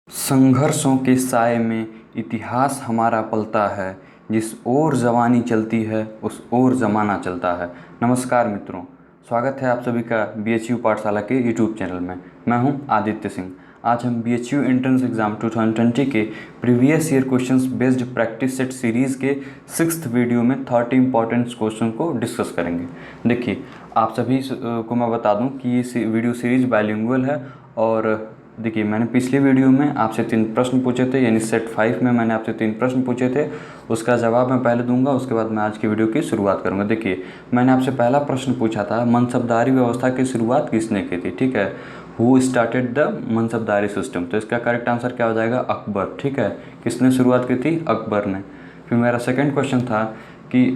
संघर्षों के साए में इतिहास हमारा पलता है, जिस ओर जवानी चलती है उस ओर ज़माना चलता है। नमस्कार मित्रों, स्वागत है आप सभी का BHU पाठशाला के यूट्यूब चैनल में। मैं हूं आदित्य सिंह। आज हम BHU एंट्रेंस एग्ज़ाम 2020 के previous year questions based practice set series के 6th वीडियो में 30 इंपॉर्टेंट क्वेश्चन को डिस्कस करेंगे। देखिए, आप सभी को मैं बता दूं कि ये वीडियो सीरीज़ बाइलिंगुअल है। और देखिए, मैंने पिछली वीडियो में आपसे 3 प्रश्न पूछे थे, यानी सेट 5 में मैंने आपसे 3 प्रश्न पूछे थे। उसका जवाब मैं पहले दूंगा, उसके बाद मैं आज की वीडियो की शुरुआत करूंगा। देखिए, मैंने आपसे पहला प्रश्न पूछा था, मनसबदारी व्यवस्था की शुरुआत किसने की थी। ठीक है, हु स्टार्टेड द मनसबदारी सिस्टम। तो इसका करेक्ट आंसर क्या हो जाएगा, अकबर। ठीक है, किसने शुरुआत की थी, अकबर ने। फिर मेरा सेकेंड क्वेश्चन था कि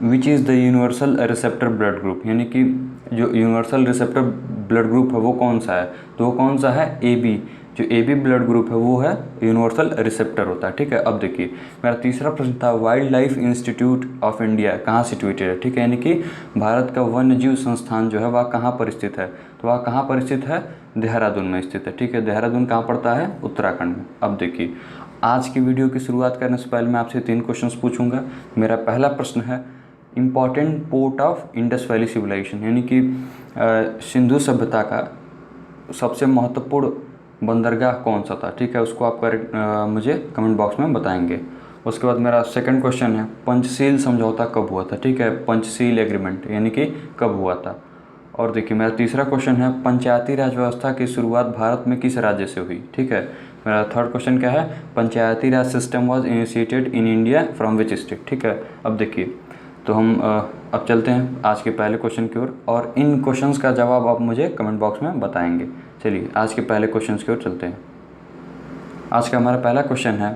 which is the universal receptor blood group, यानी कि जो यूनिवर्सल रिसेप्टर ब्लड ग्रुप है वो कौन सा है। तो वो कौन सा है, AB। जो AB ब्लड ग्रुप है वो है यूनिवर्सल रिसेप्टर होता है। ठीक है, अब देखिए, मेरा तीसरा प्रश्न था, wild life institute of India कहाँ सिचुएटेड है। ठीक है, यानी कि भारत का वन्यजीव संस्थान जो है वह कहाँ पर स्थित है। तो वह कहाँ पर स्थित है, देहरादून में स्थित है। ठीक है, देहरादून कहाँ पड़ता है, उत्तराखंड में। अब देखिए, आज की वीडियो की शुरुआत करने से पहले मैं आपसे 3 क्वेश्चन पूछूंगा। मेरा पहला प्रश्न है, important port of Indus valley civilisation, यानी कि सिंधु सभ्यता का सबसे महत्वपूर्ण बंदरगाह कौन सा था। ठीक है, उसको आप मुझे कमेंट बॉक्स में बताएंगे। उसके बाद मेरा सेकंड क्वेश्चन है, पंचशील समझौता कब हुआ था। ठीक है, पंचशील एग्रीमेंट यानी कि कब हुआ था। और देखिए, मेरा तीसरा क्वेश्चन है, पंचायती राज व्यवस्था की शुरुआत भारत में किस राज्य से हुई। ठीक है, मेरा थर्ड क्वेश्चन क्या है, Panchayati Raj system was initiated in India from which state. ठीक है, अब देखिए, तो हम अब चलते हैं आज के पहले क्वेश्चन की ओर, और इन क्वेश्चंस का जवाब आप मुझे कमेंट बॉक्स में बताएंगे। चलिए आज के पहले क्वेश्चंस की ओर चलते हैं। आज का हमारा पहला क्वेश्चन है,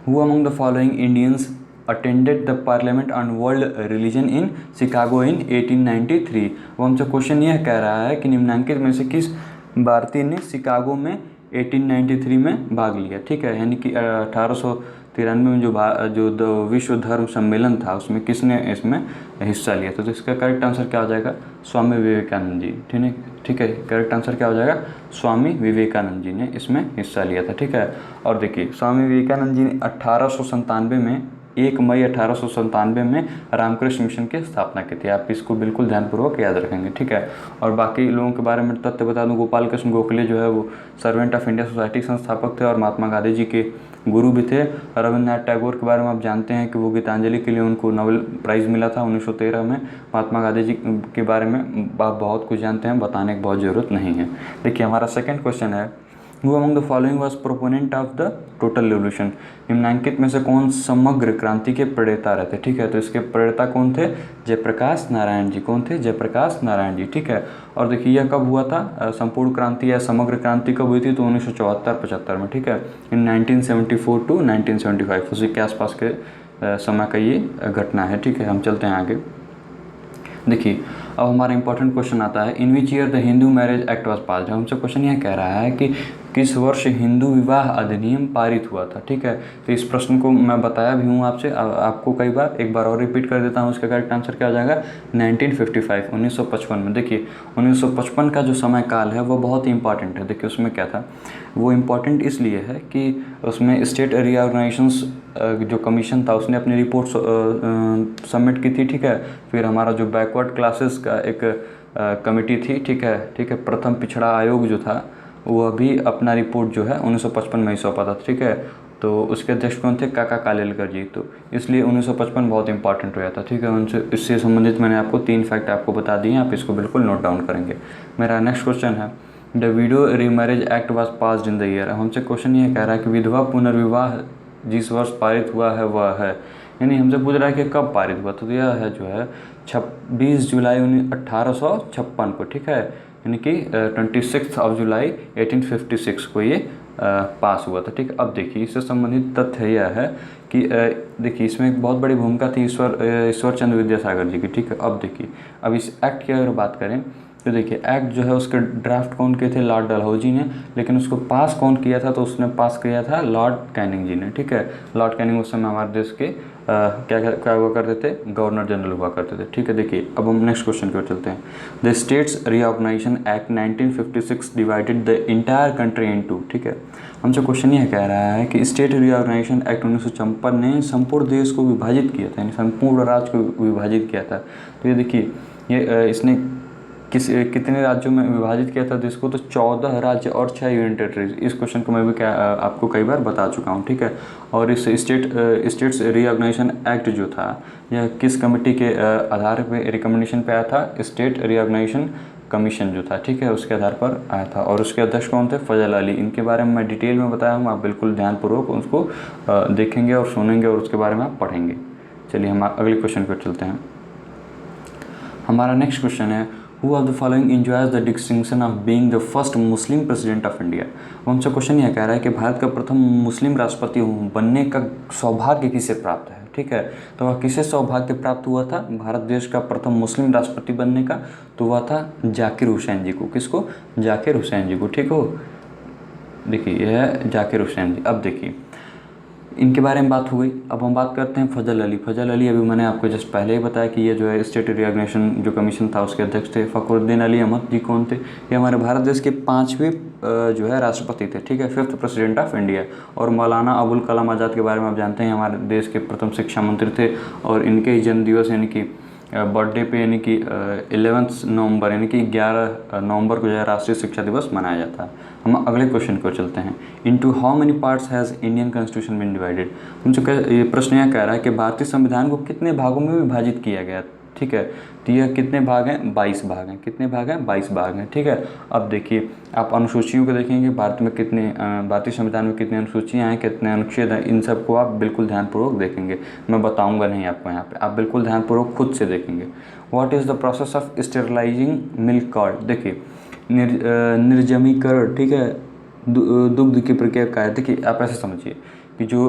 who among the following Indians attended the parliament on world religion in Chicago in 1893। वो हमसे क्वेश्चन यह कह रहा है कि निम्नलिखित में से किस भारतीय ने शिकागो में 1893 में भाग लिया। ठीक है, यानी कि 1893 में जो विश्व धर्म सम्मेलन था उसमें किसने इसमें हिस्सा लिया था। तो इसका करेक्ट आंसर क्या हो जाएगा, स्वामी विवेकानंद जी। ठीक है, करेक्ट आंसर क्या हो जाएगा, स्वामी विवेकानंद जी ने इसमें हिस्सा लिया था। ठीक है, और देखिए, स्वामी विवेकानंद जी ने 1897 में 1 मई 1897 में रामकृष्ण मिशन की स्थापना की थी। आप इसको बिल्कुल ध्यानपूर्वक याद रखेंगे। ठीक है, और बाकी लोगों के बारे में तथ्य बता दूं, गोपाल कृष्ण गोखले जो है वो सर्वेंट ऑफ इंडिया सोसाइटी के संस्थापक थे और महात्मा गांधी जी के गुरु भी थे। रविन्द्रनाथ टैगोर के बारे में आप जानते हैं कि वो गीतांजलि के लिए उनको नोबेल प्राइज़ मिला था 1913 में। महात्मा गांधी जी के बारे में आप बहुत कुछ जानते हैं, बताने की बहुत ज़रूरत नहीं है। देखिए, हमारा सेकेंड क्वेश्चन है, who among the following was proponent of the total revolution. निम्नलिखित में से कौन समग्र क्रांति के प्रणेता रहते। ठीक है, तो इसके प्रणेता कौन थे, जयप्रकाश नारायण जी। कौन थे, जयप्रकाश नारायण जी। ठीक है, और देखिए, यह कब हुआ था, संपूर्ण क्रांति या समग्र क्रांति कब हुई थी, तो 1974-75 में। ठीक है, इन 1974 टू 1975 उसी के आसपास के समय का ये घटना है। ठीक है, हम चलते हैं आगे। देखिए, अब हमारा इंपॉर्टेंट क्वेश्चन आता है, in which year the Hindu marriage act was passed. हमसे क्वेश्चन यह कह रहा है कि किस वर्ष हिंदू विवाह अधिनियम पारित हुआ था। ठीक है, तो इस प्रश्न को मैं बताया भी हूँ आपसे, आपको कई बार, एक बार और रिपीट कर देता हूँ। उसका करेक्ट आंसर क्या हो जाएगा, 1955, 1955 में। देखिए, 1955 का जो समय काल है वो बहुत ही इंपॉर्टेंट है। देखिए, उसमें क्या था, वो इम्पॉर्टेंट इसलिए है कि उसमें स्टेट रीऑर्गेनाइजेशंस जो कमीशन था उसने अपनी रिपोर्ट सबमिट की थी। ठीक है, फिर हमारा जो बैकवर्ड क्लासेस का एक कमेटी थी। ठीक है, प्रथम पिछड़ा आयोग जो था वो अभी अपना रिपोर्ट जो है 1955 में ही सौंपा था। ठीक है, तो उसके अध्यक्ष कौन थे, काका कालेलकर जी। तो इसलिए 1955 बहुत इंपॉर्टेंट हुआ था। ठीक है, उनसे इससे संबंधित मैंने आपको 3 फैक्ट आपको बता दिए, आप इसको बिल्कुल नोट डाउन करेंगे। मेरा नेक्स्ट क्वेश्चन है, the widow remarriage act was passed in the year. हमसे क्वेश्चन ये कह रहा है कि विधवा पुनर्विवाह जिस वर्ष पारित हुआ है वह है, यानी हमसे पूछ रहा है कि कब पारित हुआ। तो यह है जो है 26 जुलाई 1856 को। ठीक है, यानी कि 26 जुलाई 1856 को ये पास हुआ था। ठीक है, अब देखिए, इससे संबंधित तथ्य यह है कि देखिए, इसमें एक बहुत बड़ी भूमिका थी ईश्वर चंद्र विद्यासागर जी की। ठीक है, अब देखिए, अब इस एक्ट की अगर बात करें तो देखिए एक्ट जो है उसके ड्राफ्ट कौन किए थे, लॉर्ड डलहौजी ने, लेकिन उसको पास कौन किया था, तो उसने पास किया था लॉर्ड कैनिंग जी ने। ठीक है, लॉर्ड कैनिंग उस समय हमारे देश के क्या हुआ करते थे, गवर्नर जनरल हुआ करते थे। ठीक है, देखिए अब हम नेक्स्ट क्वेश्चन की ओर चलते हैं। The states reorganisation act 1956 divided the entire country into. ठीक है, हमसे क्वेश्चन यह कह रहा है कि स्टेट रीऑर्गेनाइजेशन एक्ट 1956 ने संपूर्ण देश को विभाजित किया था, यानी संपूर्ण राज्य को विभाजित किया था। तो ये देखिए ये इसने कितने राज्यों में विभाजित किया था देश को, तो 14 राज्य और 6 यूनियन टेरिटरीज। इस क्वेश्चन को मैं भी आपको कई बार बता चुका हूँ। ठीक है, और इस स्टेट्स रीऑर्गेनाइजेशन एक्ट जो था यह किस कमेटी के आधार पे रिकमेंडेशन पे आया था, स्टेट रीऑर्गेनाइजेशन कमीशन जो था। ठीक है, उसके आधार पर आया था, और उसके अध्यक्ष कौन थे, फजल अली। इनके बारे में मैं डिटेल में बताया हूँ, आप बिल्कुल ध्यानपूर्वक उसको देखेंगे और सुनेंगे और उसके बारे में आप पढ़ेंगे। चलिए हम अगले क्वेश्चन पर चलते हैं। हमारा नेक्स्ट क्वेश्चन है, who of the following enjoys the distinction of being the first Muslim president of India. अब हमसे क्वेश्चन यह कह रहा है कि भारत का प्रथम मुस्लिम राष्ट्रपति बनने का सौभाग्य किसे प्राप्त है। ठीक है, तो वह किसे सौभाग्य प्राप्त हुआ था भारत देश का प्रथम मुस्लिम राष्ट्रपति बनने का, तो वह था जाकिर हुसैन जी को। किसको, जाकिर हुसैन जी को। ठीक हो, देखिए यह है जाकिर हुसैन जी। अब देखिए इनके बारे में बात हो गई, अब हम बात करते हैं फजल अली। फजल अली अभी मैंने आपको जस्ट पहले ही बताया कि ये जो है स्टेट रीऑर्गेनाइजेशन जो कमीशन था उसके अध्यक्ष थे। फ़खरुद्दीन अली अहमद जी कौन थे, ये हमारे भारत देश के 5वें जो है राष्ट्रपति थे। ठीक है, 5th प्रेसिडेंट ऑफ इंडिया। और मौलाना अबुल कलाम आज़ाद के बारे में आप जानते हैं, हमारे देश के प्रथम शिक्षा मंत्री थे, और इनके ही जन्मदिवस यानी कि बर्थडे पे यानी कि 11 नवंबर यानी कि 11 नवंबर को जो है राष्ट्रीय शिक्षा दिवस मनाया जाता है। हम अगले क्वेश्चन को चलते हैं। Into how many parts has Indian constitution been divided. हमसे ये प्रश्न यह कह रहा है कि भारतीय संविधान को कितने भागों में विभाजित किया गया। ठीक है, तो यह कितने भाग हैं, 22 भाग हैं। कितने भाग हैं, 22 भाग हैं। ठीक है, अब देखिए आप अनुसूचियों को देखेंगे, भारत में कितने भारतीय संविधान में कितनी अनुसूचियाँ हैं, कितने अनुच्छेद हैं, इन सब को आप बिल्कुल ध्यानपूर्वक देखेंगे। मैं बताऊंगा नहीं आपको यहाँ पे, आप बिल्कुल ध्यानपूर्वक खुद से देखेंगे। What is the process of sterilising milk curd. देखिए निर्जमीकरण, ठीक है, दुग्ध की प्रक्रिया का है। देखिए आप ऐसे समझिए कि जो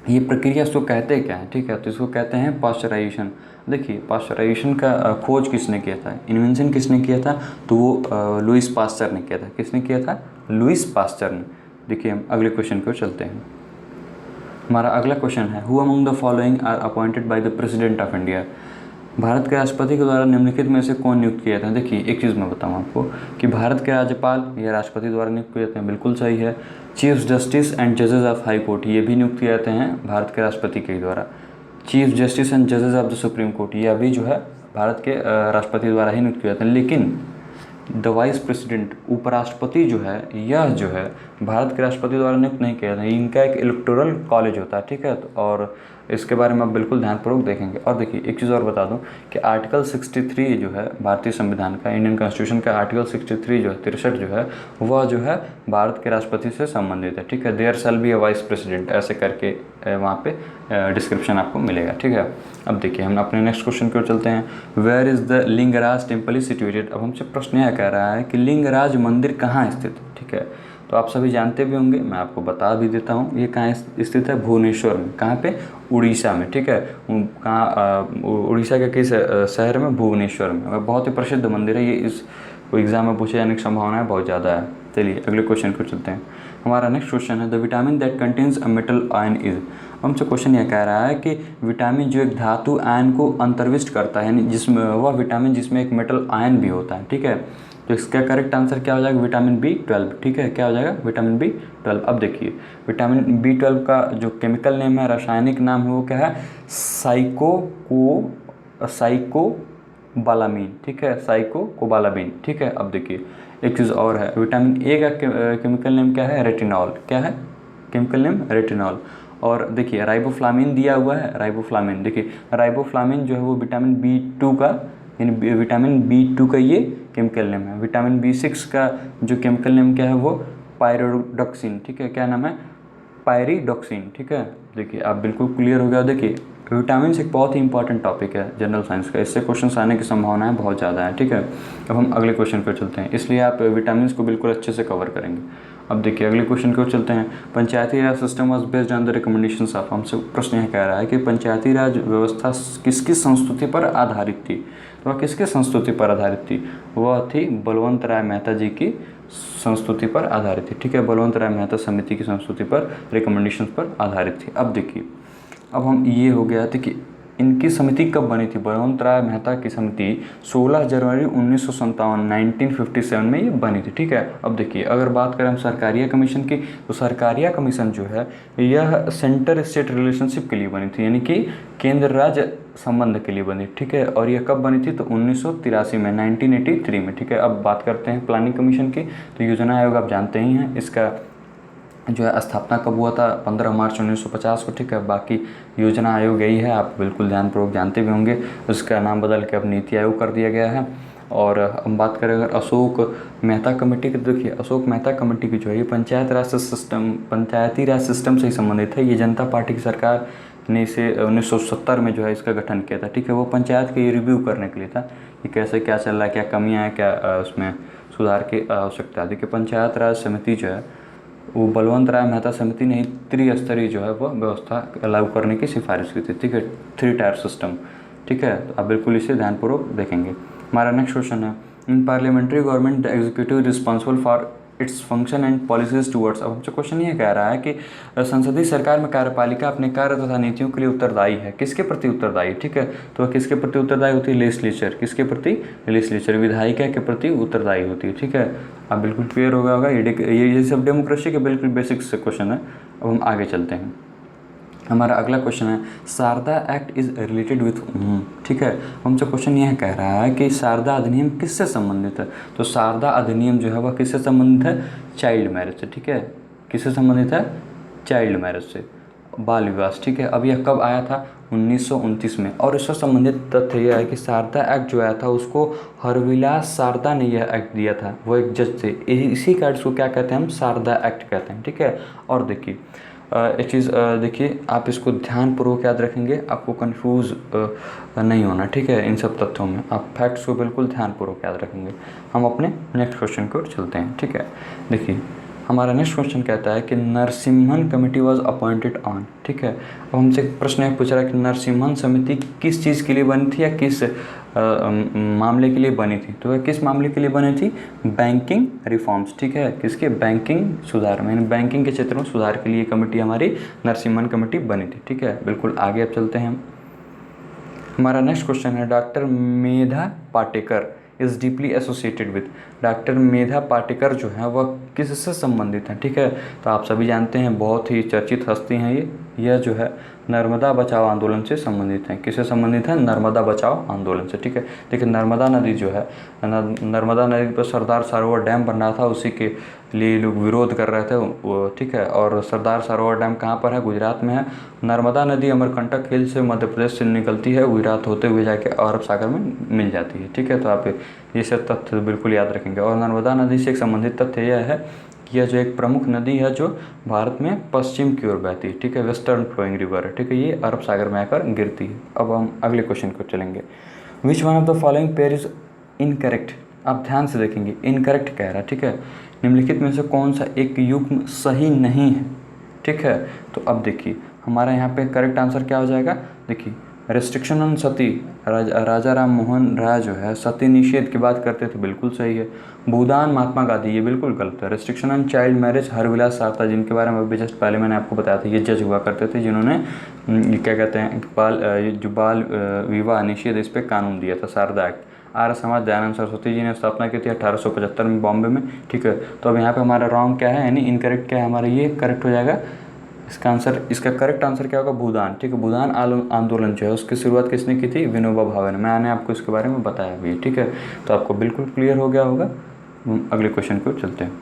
ये प्रक्रिया इसको कहते क्या है। ठीक है, तो इसको कहते हैं पाश्चराइजेशन। देखिए पाश्चराइजेशन का खोज किसने किया था, इन्वेंशन किसने किया था, तो वो लुईस पास्चर ने किया था। किसने किया था, लुईस पास्चर ने। देखिए हम अगले क्वेश्चन को चलते हैं। हमारा अगला क्वेश्चन है, who among the following are appointed by the president of India. Bharat के राष्ट्रपति के द्वारा निम्नलिखित में से कौन नियुक्त किया था। देखिए एक चीज़ मैं बताऊँ आपको कि भारत के राज्यपाल या राष्ट्रपति द्वारा नियुक्त किए जाते हैं, बिल्कुल सही है। चीफ जस्टिस एंड जजेस ऑफ हाई कोर्ट ये भी नियुक्त किए जाते हैं भारत के राष्ट्रपति के द्वारा। चीफ जस्टिस एंड जजेस ऑफ द सुप्रीम कोर्ट ये अभी जो है भारत के राष्ट्रपति द्वारा ही नियुक्त किए जाते हैं। लेकिन द वाइस प्रेसिडेंट उपराष्ट्रपति जो है यह जो है भारत के राष्ट्रपति द्वारा नियुक्त नहीं किया जाता है, इनका एक इलेक्टोरल कॉलेज होता है। ठीक है, और इसके बारे में आप बिल्कुल ध्यानपूर्वक देखेंगे। और देखिए एक चीज़ और बता दूं कि आर्टिकल 63 जो है भारतीय संविधान का, इंडियन कॉन्स्टिट्यूशन का आर्टिकल 63 जो है 63 जो है वह जो है भारत के राष्ट्रपति से संबंधित है। ठीक है, there shall be a vice president ऐसे करके वहाँ पे डिस्क्रिप्शन आपको मिलेगा। ठीक है, अब देखिए हम अपने नेक्स्ट क्वेश्चन की ओर चलते हैं। Where is the Lingaraj temple is situated. अब हमसे प्रश्न यह कह रहा है कि लिंगराज मंदिर कहाँ स्थित है। ठीक है, तो आप सभी जानते भी होंगे, मैं आपको बता भी देता हूँ। ये कहाँ स्थित है, भुवनेश्वर में। कहाँ पे, उड़ीसा में। ठीक है, कहाँ, उड़ीसा के किस शहर में, भुवनेश्वर में। बहुत ही प्रसिद्ध मंदिर है ये, इस एग्जाम में पूछे जाने की संभावना बहुत ज़्यादा है। चलिए अगले क्वेश्चन को चलते हैं। हमारा नेक्स्ट क्वेश्चन है, the vitamin that contains a metal ion is. हमसे क्वेश्चन यह कह रहा है कि विटामिन जो एक धातु आयन को अंतर्विष्ट करता है, यानी जिसमें वह विटामिन जिसमें एक मेटल आयन भी होता है। ठीक है, तो इसका करेक्ट आंसर क्या हो जाएगा, विटामिन B12। ठीक है, क्या हो जाएगा, विटामिन B12। अब देखिए विटामिन B12 का जो केमिकल नेम है, रासायनिक नाम है, वो क्या है, साइकोबालामीन। ठीक है, साइकोबालामीन। ठीक है, अब देखिए एक चीज़ और है, विटामिन A का केमिकल नेम क्या है, रेटिनॉल। क्या है, केमिकल नेम रेटिनॉल। और देखिए राइबोफ्लाविन दिया हुआ है, राइबोफ्लाविन। देखिए राइबोफ्लाविन जो है वो विटामिन B2 का, यानी विटामिन B2 का ये केमिकल नेम है। विटामिन B6 का जो केमिकल नेम क्या है, वो पायरिडोक्सिन। ठीक है, क्या नाम है, पायरिडोक्सिन। ठीक है, देखिए आप बिल्कुल क्लियर हो गया। देखिए विटामिन एक बहुत ही इंपॉर्टेंट टॉपिक है जनरल साइंस का, इससे क्वेश्चन आने की संभावनाएं बहुत ज़्यादा है। ठीक है, अब हम अगले क्वेश्चन पर चलते हैं, इसलिए आप विटामिन को बिल्कुल अच्छे से कवर करेंगे। अब देखिए अगले क्वेश्चन की ओर चलते हैं। Panchayati Raj system was based on the recommendations of, हमसे प्रश्न यह कह रहा है कि पंचायती राज व्यवस्था किसकी संस्तुति पर आधारित थी। तो वह किसके संस्तुति पर आधारित थी? वह थी बलवंत राय मेहता जी की संस्तुति पर आधारित थी। ठीक है, बलवंत राय मेहता समिति की संस्तुति पर, रिकमेंडेशंस पर आधारित थी। अब देखिए, अब हम ये हो गया था कि इनकी समिति कब बनी थी। बलवंत राय मेहता की समिति 16 जनवरी 1957 में ये बनी थी। ठीक है, अब देखिए अगर बात करें हम सरकारिया कमीशन की, तो सरकारिया कमीशन जो है यह सेंटर स्टेट रिलेशनशिप के लिए बनी थी, यानी कि केंद्र राज्य संबंध के लिए बनी। ठीक है, और यह कब बनी थी? तो 1983 में, 1983 में। ठीक है, अब बात करते हैं प्लानिंग कमीशन की। तो योजना आयोग आप जानते ही हैं, इसका जो है स्थापना कब हुआ था? 15 मार्च 1950 को। ठीक है, बाकी योजना आयोग यही है, आप बिल्कुल ध्यानपूर्वक जानते भी होंगे। उसका नाम बदल के अब नीति आयोग कर दिया गया है। और हम बात करें अगर अशोक मेहता कमेटी की, देखिए अशोक मेहता कमेटी की जो है ये पंचायती राज सिस्टम से ही संबंधित है। ये जनता पार्टी की सरकार ने इसे 1970 में जो है इसका गठन किया था। ठीक है, वो पंचायत के ये रिव्यू करने के लिए था कि कैसे क्या चल रहा है, क्या कमियाँ हैं, क्या उसमें सुधार की आवश्यकता है। देखिए पंचायत राज समिति जो है वो बलवंत राय मेहता समिति ने त्रिस्तरीय जो है वह व्यवस्था लागू करने की सिफारिश की थी। ठीक है, 3 टायर सिस्टम। ठीक है, तो आप बिल्कुल इसे ध्यानपूर्वक देखेंगे। हमारा नेक्स्ट क्वेश्चन है, इन parliamentary government the executive responsible for its function and policies towards. अब हमसे क्वेश्चन ये कह रहा है कि संसदीय सरकार में कार्यपालिका अपने कार्य तथा नीतियों के लिए उत्तरदायी है। किसके प्रति उत्तरदायी? ठीक है, तो वह किसके प्रति उत्तरदायी होती है? लेजिस्लेचर। किसके प्रति? लेजिस्लेचर, विधायिका के प्रति उत्तरदायी होती है। ठीक है, अब बिल्कुल क्लियर हो गया होगा। ये सब डेमोक्रेसी के बिल्कुल बेसिक से क्वेश्चन है। अब हम आगे चलते हैं। हमारा अगला क्वेश्चन है, Sharda act is related with. ठीक है, हमसे क्वेश्चन यह कह रहा है कि शारदा अधिनियम किससे संबंधित है। तो शारदा अधिनियम जो है वह किससे संबंधित है? चाइल्ड मैरिज से। ठीक है, किससे संबंधित है? चाइल्ड मैरिज से, बाल विवाह। ठीक है, अब यह कब आया था? 1929 में। और इससे संबंधित तथ्य यह है कि शारदा एक्ट जो आया था उसको हरविलास शारदा ने यह एक्ट दिया था, वो एक जज थे। इसी का एक्ट को क्या कहते हैं हम? शारदा एक्ट कहते हैं। ठीक है, और देखिए एक चीज़ देखिए, आप इसको ध्यानपूर्वक याद रखेंगे, आपको कंफ्यूज नहीं होना। ठीक है, इन सब तथ्यों में आप फैक्ट्स को बिल्कुल ध्यानपूर्वक याद रखेंगे। हम अपने नेक्स्ट क्वेश्चन की ओर चलते हैं। ठीक है, देखिए हमारा नेक्स्ट क्वेश्चन कहता है कि Narasimhan committee was appointed on. ठीक है, अब हमसे प्रश्न है पूछ रहा है कि नरसिम्हन समिति किस चीज़ के लिए बनी थी या किस मामले के लिए बनी थी। तो वह किस मामले के लिए बनी थी? Banking reforms. ठीक है, किसके? बैंकिंग सुधार में, बैंकिंग के क्षेत्र में सुधार के लिए कमेटी हमारी नरसिम्हन कमेटी बनी थी। ठीक है, बिल्कुल आगे अब चलते हैं। हमारा नेक्स्ट क्वेश्चन है, doctor Medha Patkar is deeply associated with. Doctor Medha Patkar जो है वह किससे संबंधित हैं? ठीक है, तो आप सभी जानते हैं, बहुत ही चर्चित हस्ती हैं यह जो है नर्मदा बचाओ आंदोलन से संबंधित हैं। किससे संबंधित है? नर्मदा बचाओ आंदोलन से। ठीक है, देखिए नर्मदा नदी जो है, नर्मदा नदी पर सरदार सरोवर डैम बन रहा था, उसी के लिए लोग विरोध कर रहे थे वो। ठीक है, और सरदार सरोवर डैम कहाँ पर है? गुजरात में है। नर्मदा नदी अमरकंटक हिल से मध्य प्रदेश से निकलती है, गुजरात होते हुए जाके अरब सागर में मिल जाती है। ठीक है, तो आप ये सब तथ्य बिल्कुल याद रखेंगे। और नर्मदा नदी से एक संबंधित तथ्य यह है कि यह जो एक प्रमुख नदी है जो भारत में पश्चिम की ओर बहती है। ठीक है, वेस्टर्न फ्लोइंग रिवर है। ठीक है, ये अरब सागर में आकर गिरती है। अब हम अगले क्वेश्चन को चलेंगे। Which one of the following pair is incorrect. आप ध्यान से देखेंगे, इनकरेक्ट कह रहा है। ठीक है, निम्नलिखित में से कौन सा एक युग्म सही नहीं है? ठीक है, तो अब देखिए हमारा यहाँ पे करेक्ट आंसर क्या हो जाएगा? देखिए रेस्ट्रिक्शन ऑन सती, राजा राम मोहन राय जो है सती निषेध की बात करते थे, बिल्कुल सही है। भूदान महात्मा गांधी, ये बिल्कुल गलत है। Restriction on child marriage Harbilas Sharda, जिनके बारे में अभी जस्ट पहले मैंने आपको बताया था, ये जज हुआ करते थे जिन्होंने ये क्या कहते हैं बाल विवाह निषेध इस पर कानून दिया था, शारदा एक्ट। आर्य समाज दयानंद सरस्वती जी ने स्थापना की थी 1875 में बॉम्बे में। ठीक है, तो अब यहाँ पे हमारा रॉन्ग क्या है, यानी इनकरेक्ट क्या है हमारा? ये करेक्ट हो जाएगा। इसका करेक्ट आंसर क्या होगा? भूदान। ठीक है, भूदान आंदोलन जो है उसकी शुरुआत किसने की थी? विनोबा भावे ने। मैंने आपको इसके बारे में बताया भी। ठीक है, तो आपको बिल्कुल क्लियर हो गया होगा। अगले क्वेश्चन को चलते हैं।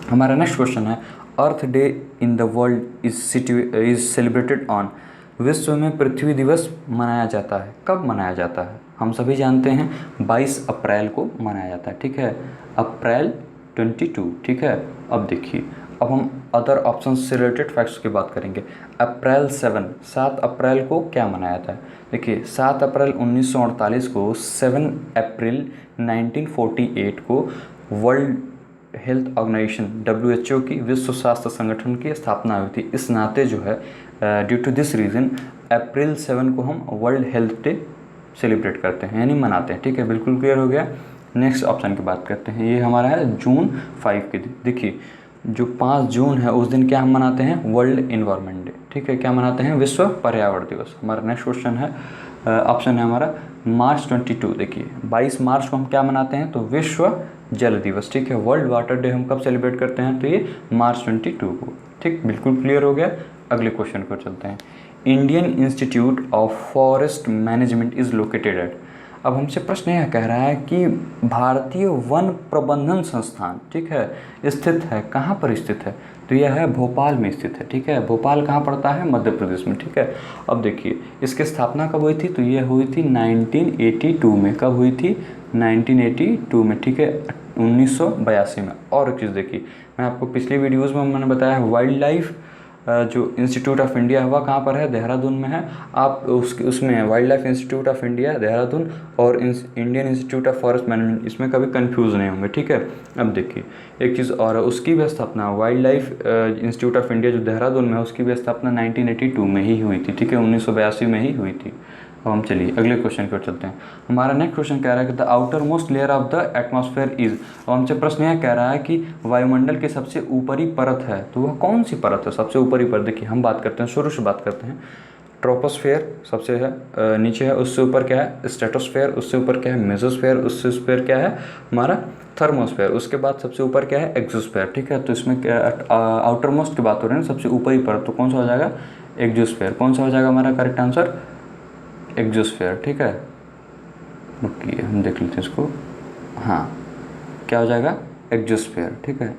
हमारा नेक्स्ट क्वेश्चन है, earth day in the world is celebrated on. विश्व में पृथ्वी दिवस मनाया जाता है, कब मनाया जाता है? हम सभी जानते हैं 22 अप्रैल को मनाया जाता है। ठीक है, अप्रैल 22। ठीक है, अब देखिए अब हम अदर ऑप्शन से रिलेटेड फैक्ट्स की बात करेंगे। अप्रैल 7 अप्रैल को क्या मनाया था? देखिए 7 अप्रैल 1948 को, 7 अप्रैल 1948 को वर्ल्ड हेल्थ ऑर्गेनाइजेशन WHO की, विश्व स्वास्थ्य संगठन की स्थापना हुई थी। इस नाते जो है ड्यू टू दिस रीज़न अप्रैल 7 को हम वर्ल्ड हेल्थ डे सेलिब्रेट करते हैं यानी मनाते हैं। ठीक है, बिल्कुल क्लियर हो गया। नेक्स्ट ऑप्शन की बात करते हैं। ये हमारा है जून 5 के दिन। देखिए जो 5 जून है उस दिन क्या हम मनाते हैं, वर्ल्ड इन्वायरमेंट डे। ठीक है, क्या मनाते हैं, विश्व पर्यावरण दिवस। हमारा नेक्स्ट क्वेश्चन है, ऑप्शन है हमारा मार्च 22। देखिए 22 मार्च को हम क्या मनाते हैं, तो विश्व जल दिवस। ठीक है, वर्ल्ड वाटर डे हम कब सेलिब्रेट करते हैं, तो ये मार्च 22 को। ठीक, बिल्कुल क्लियर हो गया। अगले क्वेश्चन को चलते हैं। Indian institute of forest management is located at. अब हमसे प्रश्न यह कह रहा है कि भारतीय वन प्रबंधन संस्थान, ठीक है, स्थित है, कहाँ पर स्थित है, तो यह है भोपाल में स्थित है। ठीक है, भोपाल कहाँ पड़ता है, मध्य प्रदेश में। ठीक है, अब देखिए इसकी स्थापना कब हुई थी, तो ये हुई थी 1982 में। कब हुई थी, 1982 में। ठीक है, 1982 में। और एक चीज़ देखिए, मैं आपको पिछली वीडियोज़ में मैंने बताया है वाइल्ड लाइफ जो इंस्टीट्यूट ऑफ इंडिया हुआ कहाँ पर है, देहरादून में है। आप उसमें wildlife institute of India Dehradun और Indian institute of forest management, इसमें कभी कंफ्यूज नहीं होंगे। ठीक है, अब देखिए एक चीज़ और, उसकी भी स्थापना wild life institute of India जो देहरादून में है उसकी भी स्थापना 1982 में ही हुई थी। ठीक है, 1982 में ही हुई थी। अब हम चलिए अगले क्वेश्चन की ओर चलते हैं। हमारा नेक्स्ट क्वेश्चन कह रहा है कि the outer most layer of the atmosphere is. और हमसे प्रश्न यह कह रहा है कि वायुमंडल की सबसे ऊपरी परत है, तो वह कौन सी परत है, सबसे ऊपरी परत। देखिए हम बात करते हैं, शुरू से बात करते हैं। ट्रोपोस्फेयर सबसे है नीचे है, उससे ऊपर क्या है स्ट्रेटोस्फेयर, उससे ऊपर क्या है मेसोस्फेयर, उससे ऊपर क्या है हमारा थर्मोस्फेयर, उसके बाद सबसे ऊपर क्या है एक्सोस्फेयर। ठीक है, तो इसमें आउटर मोस्ट की बात हो रही है ना, सबसे ऊपरी परत, तो कौन सा हो जाएगा एक्सोस्फेयर। कौन सा हो जाएगा हमारा करेक्ट आंसर, एक्सोस्फेयर। ठीक है, ओके हम देख लेते हैं इसको। हाँ, क्या हो जाएगा एक्सोस्फेयर। ठीक है,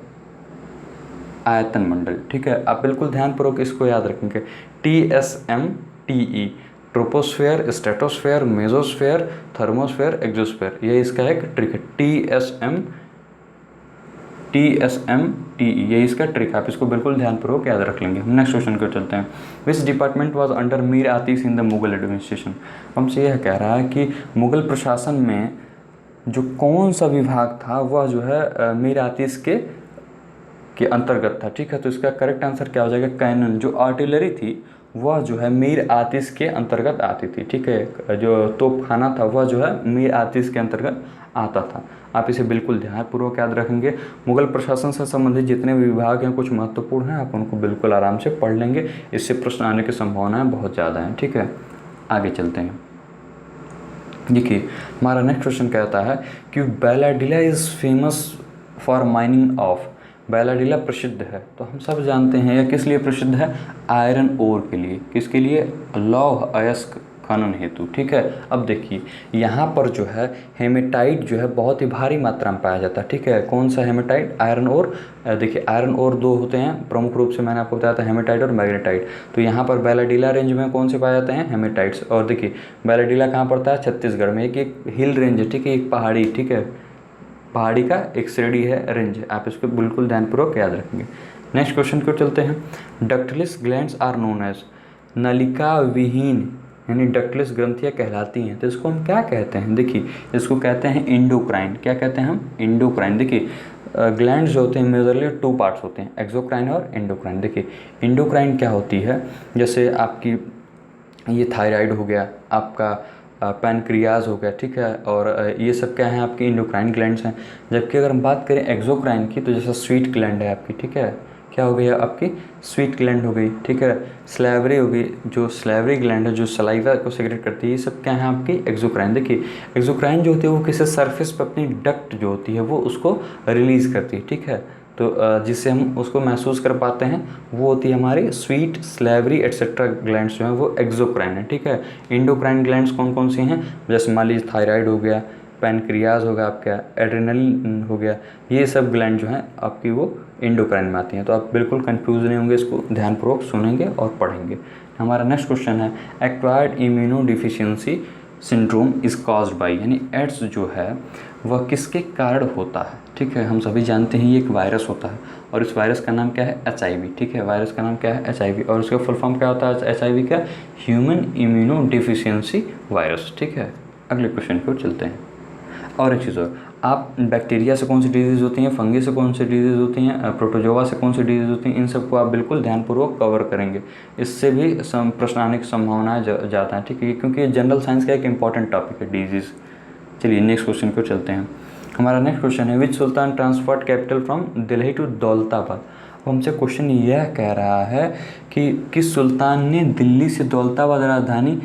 आयतन मंडल। ठीक है, आप बिल्कुल ध्यानपूर्वक इसको याद रखेंगे। TSMTE, troposphere, stratosphere, mesosphere, thermosphere, exosphere, ये इसका एक ट्रिक है। TSMTE, ये इसका ट्रिक है, आप इसको बिल्कुल ध्यानपूर्वक याद रख लेंगे। हम नेक्स्ट क्वेश्चन को चलते हैं। Which department was under Mir Atish in the Mughal administration. हमसे यह कह रहा है कि मुगल प्रशासन में जो कौन सा विभाग था वह जो है मीर आतिश के अंतर्गत था। ठीक है, तो इसका करेक्ट आंसर क्या हो जाएगा, कैनन। जो आर्टिलरी थी वह जो है मीर आतिश के अंतर्गत आती थी। ठीक है, जो तोपखाना था वह जो है मीर आतिश के अंतर्गत आता था। आप इसे बिल्कुल ध्यानपूर्वक याद रखेंगे। मुगल प्रशासन से संबंधित जितने भी विभाग हैं कुछ महत्वपूर्ण हैं, आप उनको बिल्कुल आराम से पढ़ लेंगे, इससे प्रश्न आने की संभावनाएं बहुत ज़्यादा हैं। ठीक है, आगे चलते हैं। देखिए हमारा नेक्स्ट क्वेश्चन कहता है कि Bailadila is famous for mining of. Bailadila प्रसिद्ध है, तो हम सब जानते हैं यह किस लिए प्रसिद्ध है, आयरन ओर के लिए। किसके लिए, लौह अयस्क खनन हेतु। ठीक है, अब देखिए यहाँ पर जो है हेमेटाइट जो है बहुत ही भारी मात्रा में पाया जाता है। ठीक है, कौन सा हेमेटाइट, आयरन ओर। देखिए आयरन ओर दो होते हैं प्रमुख रूप से, मैंने आपको बताया था हेमेटाइट और मैग्नेटाइट। तो यहाँ पर बैलाडिला रेंज में कौन से पाए जाते हैं, हेमेटाइट्स। और देखिए बैलाडिला कहाँ पड़ता है, छत्तीसगढ़ में। एक हिल रेंज है, ठीक है, एक पहाड़ी, ठीक है, पहाड़ी का एक श्रेणी है, रेंज है, आप इसको बिल्कुल ध्यानपूर्वक याद रखेंगे। नेक्स्ट क्वेश्चन को चलते हैं। डक्टिलिस ग्लैंड्स आर नोन एज, नलिका विहीन यानी डक्टिलिस ग्रंथियाँ कहलाती हैं, तो इसको हम क्या कहते हैं, देखिए इसको कहते हैं इंडोक्राइन। क्या कहते हैं हम, इंडोक्राइन। देखिए ग्लैंड्स जो होते हैं मेजरली 2 पार्ट्स होते हैं, एक्सोक्राइन और एंडोक्राइन। देखिए इंडोक्राइन क्या होती है, जैसे आपकी ये थायराइड हो गया, आपका पैनक्रियाज हो गया, ठीक है, और ये सब क्या है आपकी इंडोक्राइन ग्लैंड्स हैं। जबकि अगर हम बात करें एक्सोक्राइन की, तो जैसे स्वीट ग्लैंड है आपकी, ठीक है, क्या हो गई आपकी स्वीट ग्लैंड हो गई, ठीक है, स्लैवरी हो गई, जो स्लैवरी ग्लैंड है जो सलाइवा को सेक्रेट करती है, ये सब क्या है आपकी एक्सोक्राइन। देखिए एक्सोक्राइन जो होती है वो किसी सरफेस पर अपनी डक्ट जो होती है वो उसको रिलीज़ करती है, ठीक है, तो जिससे हम उसको महसूस कर पाते हैं वो होती है हमारी स्वीट, स्लैवरी एट्सेट्रा ग्लैंड्स जो हैं वो एक्सोक्राइन है, ठीक है। इंडोक्राइन ग्लैंड्स कौन कौन सी हैं, जैसे मान लीजिए थायराइड हो गया, पैनक्रियाज हो गया आपका, एड्रेनल हो गया, ये सब ग्लैंड जो हैं आपकी वो इंडोक्राइन में आती हैं। तो आप बिल्कुल कंफ्यूज नहीं होंगे, इसको ध्यानपूर्वक सुनेंगे और पढ़ेंगे। हमारा नेक्स्ट क्वेश्चन है acquired immuno deficiency syndrome is caused by, यानी एड्स जो है वह किसके कारण होता है, ठीक है। हम सभी जानते हैं ये एक वायरस होता है और इस वायरस का नाम क्या है, HIV, ठीक है, वायरस का नाम क्या है HIV, और उसका फुल फॉर्म क्या होता है HIV का, ह्यूमन इम्यूनो डिफिशियंसी वायरस, ठीक है। अगले क्वेश्चन की ओर चलते हैं। और एक चीज़ और, आप बैक्टीरिया से कौन सी डिजीज़ होती हैं, फंगी से कौन सी डिजीज़ होती हैं, प्रोटोजोआ से कौन सी डिजीज़ होती हैं, इन सबको आप बिल्कुल ध्यानपूर्वक कवर करेंगे। इससे भी प्रश्न आने की संभावनाएँ ज़्यादा हैं, ठीक है, क्योंकि ये जनरल साइंस का एक इंपॉर्टेंट टॉपिक है डिजीज़। चलिए नेक्स्ट क्वेश्चन को चलते हैं। हमारा नेक्स्ट क्वेश्चन है, which sultan transferred capital from Delhi to Daulatabad. अब हमसे क्वेश्चन यह कह रहा है कि किस सुल्तान ने दिल्ली से दौलताबाद राजधानी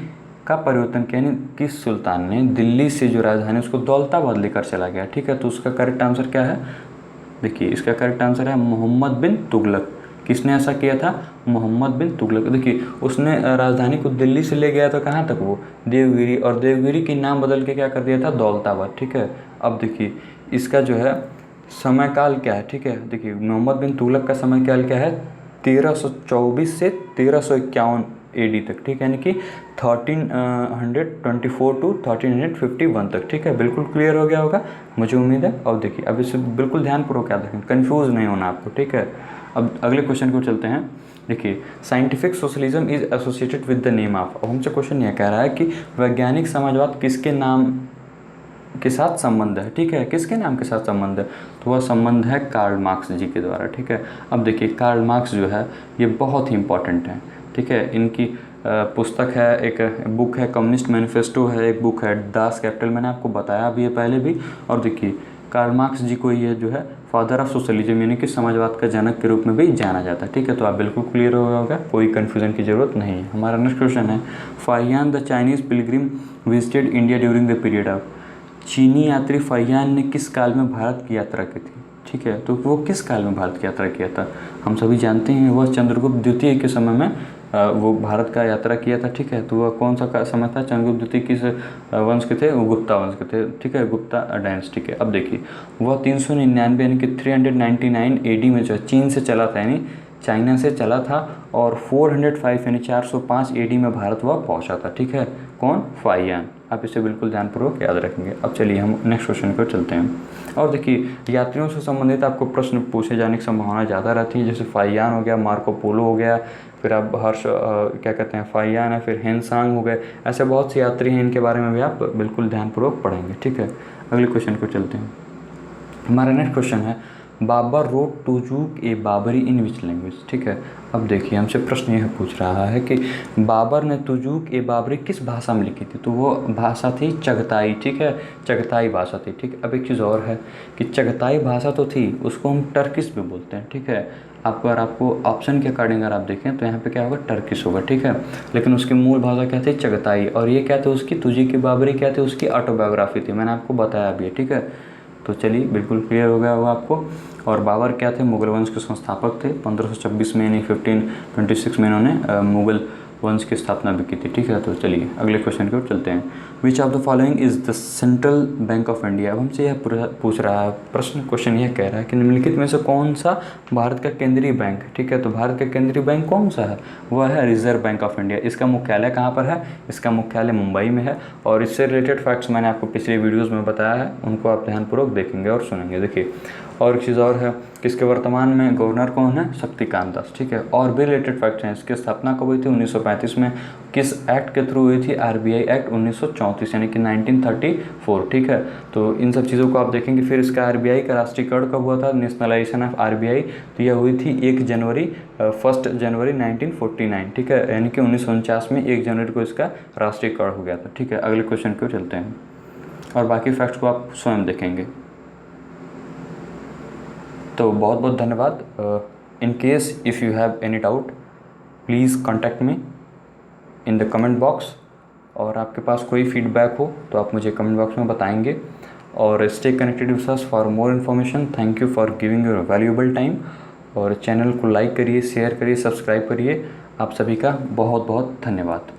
का परिवर्तन किया, यानी किस सुल्तान ने दिल्ली से जो राजधानी उसको दौलताबाद लेकर चला गया, ठीक है। तो उसका करेक्ट आंसर क्या है, देखिए इसका करेक्ट आंसर है मोहम्मद बिन तुगलक। किसने ऐसा किया था, मोहम्मद बिन तुगलक। देखिए उसने राजधानी को दिल्ली से ले गया था कहाँ तक, वो देवगिरी, और देवगिरी की नाम बदल के क्या कर दिया था, दौलताबाद, ठीक है। अब देखिए इसका जो है समय काल क्या है, ठीक है। देखिए मोहम्मद बिन तुगलक का समय काल क्या है, 1324 से 1351 AD तक, ठीक है, यानी कि 1324 टू 1351 तक, ठीक है। बिल्कुल क्लियर हो गया होगा मुझे उम्मीद है। और देखिए अब इसे बिल्कुल ध्यानपूर्वक याद रखें, कन्फ्यूज़ नहीं होना आपको, ठीक है। अब अगले क्वेश्चन को चलते हैं। देखिए scientific socialism is associated with the name of. हमसे क्वेश्चन यह कह रहा है कि वैज्ञानिक समाजवाद किसके नाम के साथ संबंध है, ठीक है, किसके नाम के साथ संबंध है, तो वह संबंध है कार्ल मार्क्स जी के द्वारा, ठीक है। अब देखिए कार्ल मार्क्स जो है ये बहुत ही इंपॉर्टेंट है, ठीक है। इनकी पुस्तक है, एक बुक है कम्युनिस्ट मैनिफेस्टो है, एक बुक है दास कैपिटल, मैंने आपको बताया भी है पहले भी। और देखिए कार्ल मार्क्स जी को ये जो है फादर ऑफ सोशलिज्म यानी कि समाजवाद का जनक के रूप में भी जाना जाता है, ठीक है। तो आप बिल्कुल क्लियर हो गया होगा, कोई कन्फ्यूजन की जरूरत नहीं है। हमारा नेक्स्ट क्वेश्चन है, Fahien the Chinese Pilgrim visited India during the period of. चीनी यात्री फाहियान ने किस काल में भारत की यात्रा की थी, ठीक है। तो वो किस काल में भारत की यात्रा किया था, हम सभी जानते हैं वह चंद्रगुप्त द्वितीय के समय में वो भारत का यात्रा किया था, ठीक है। तो वह कौन सा समय था, चंद्रगुप्त द्वितीय किस वंश के थे, वो गुप्ता वंश के थे, ठीक है, गुप्ता डायनेस्टी के। अब देखिए वह 399 यानी कि 399 AD में जो चीन से चला था, यानी चाइना से चला था, और 405 यानी 405 AD में भारत वह पहुंचा था, ठीक है। कौन, फाहियान। आप इसे बिल्कुल ध्यानपूर्वक याद रखेंगे। अब चलिए हम नेक्स्ट क्वेश्चन को चलते हैं। और देखिए यात्रियों से संबंधित आपको प्रश्न पूछे जाने की संभावना ज़्यादा रहती है, जैसे फाहियान हो गया, मार्को पोलो हो गया, फिर आप क्या कहते हैं फाहियान है, फिर हेनसांग हो गए, ऐसे बहुत से यात्री हैं, इनके बारे में भी आप बिल्कुल ध्यानपूर्वक पढ़ेंगे, ठीक है। अगले क्वेश्चन को चलते हैं। हमारा नेक्स्ट क्वेश्चन है, Babar wrote Tuzuk e Babri in which language, ठीक है। अब देखिए हमसे प्रश्न यह पूछ रहा है कि बाबर ने तुजूक ए बाबरी किस भाषा में लिखी थी, तो वो भाषा थी चगताई, ठीक है, चगताई भाषा थी, ठीक। अब एक चीज़ और है कि चगताई भाषा तो थी, उसको हम टर्किश भी बोलते हैं, ठीक है। अगर आपको ऑप्शन के अकॉर्डिंग अगर आप देखें तो यहाँ पे क्या होगा, टर्किश होगा, ठीक है। लेकिन उसकी मूल भाषा क्या थी, चगताई, और ये क्या थे उसकी, तुजी की बाबरी क्या थी, उसकी ऑटोबायोग्राफी थी, मैंने आपको बताया भी है, ठीक है। तो चलिए बिल्कुल क्लियर हो गया होगा आपको। और बाबर क्या थे, मुगल वंश के संस्थापक थे। 1526 में यानी 1526 में इन्होंने मुगल वंश की स्थापना भी की थी, ठीक है। तो चलिए अगले क्वेश्चन की ओर चलते हैं। Which of the following is the central bank of India. अब हमसे यह पूछ रहा है प्रश्न, क्वेश्चन यह कह रहा है कि निम्नलिखित में से कौन सा भारत का केंद्रीय बैंक, ठीक है। तो भारत का केंद्रीय बैंक कौन सा है, वह है रिजर्व बैंक ऑफ इंडिया। इसका मुख्यालय कहाँ पर है, इसका मुख्यालय मुंबई में है। और इससे रिलेटेड फैक्ट्स मैंने आपको पिछले वीडियोज़ में बताया है, उनको आप ध्यानपूर्वक देखेंगे और सुनेंगे। देखिए और एक चीज़ और है कि इसके वर्तमान में गवर्नर कौन है, शक्तिकांत दास, ठीक है। और भी रिलेटेड फैक्ट्स हैं, इसकी स्थापना कब हुई थी, 1935 में। किस एक्ट के थ्रू हुई थी, RBI एक्ट 1934 यानी कि 1934, ठीक है। तो इन सब चीज़ों को आप देखेंगे। फिर इसका RBI का राष्ट्रीयकरण कब हुआ था, नेशनलाइजेशन ऑफ RBI, तो यह हुई थी 1 जनवरी 1949, ठीक है, यानी कि 1949 में 1 जनवरी को इसका राष्ट्रीयकरण हो गया था, ठीक है। अगले क्वेश्चन को चलते हैं और बाकी फैक्ट्स को आप स्वयं देखेंगे। तो बहुत बहुत धन्यवाद। In case if you have any doubt please contact me in the comment box, और आपके पास कोई फीडबैक हो तो आप मुझे कमेंट बॉक्स में बताएंगे। और stay connected with us for more information. Thank you for giving your valuable time. और चैनल को लाइक करिए, शेयर करिए, सब्सक्राइब करिए। आप सभी का बहुत बहुत धन्यवाद।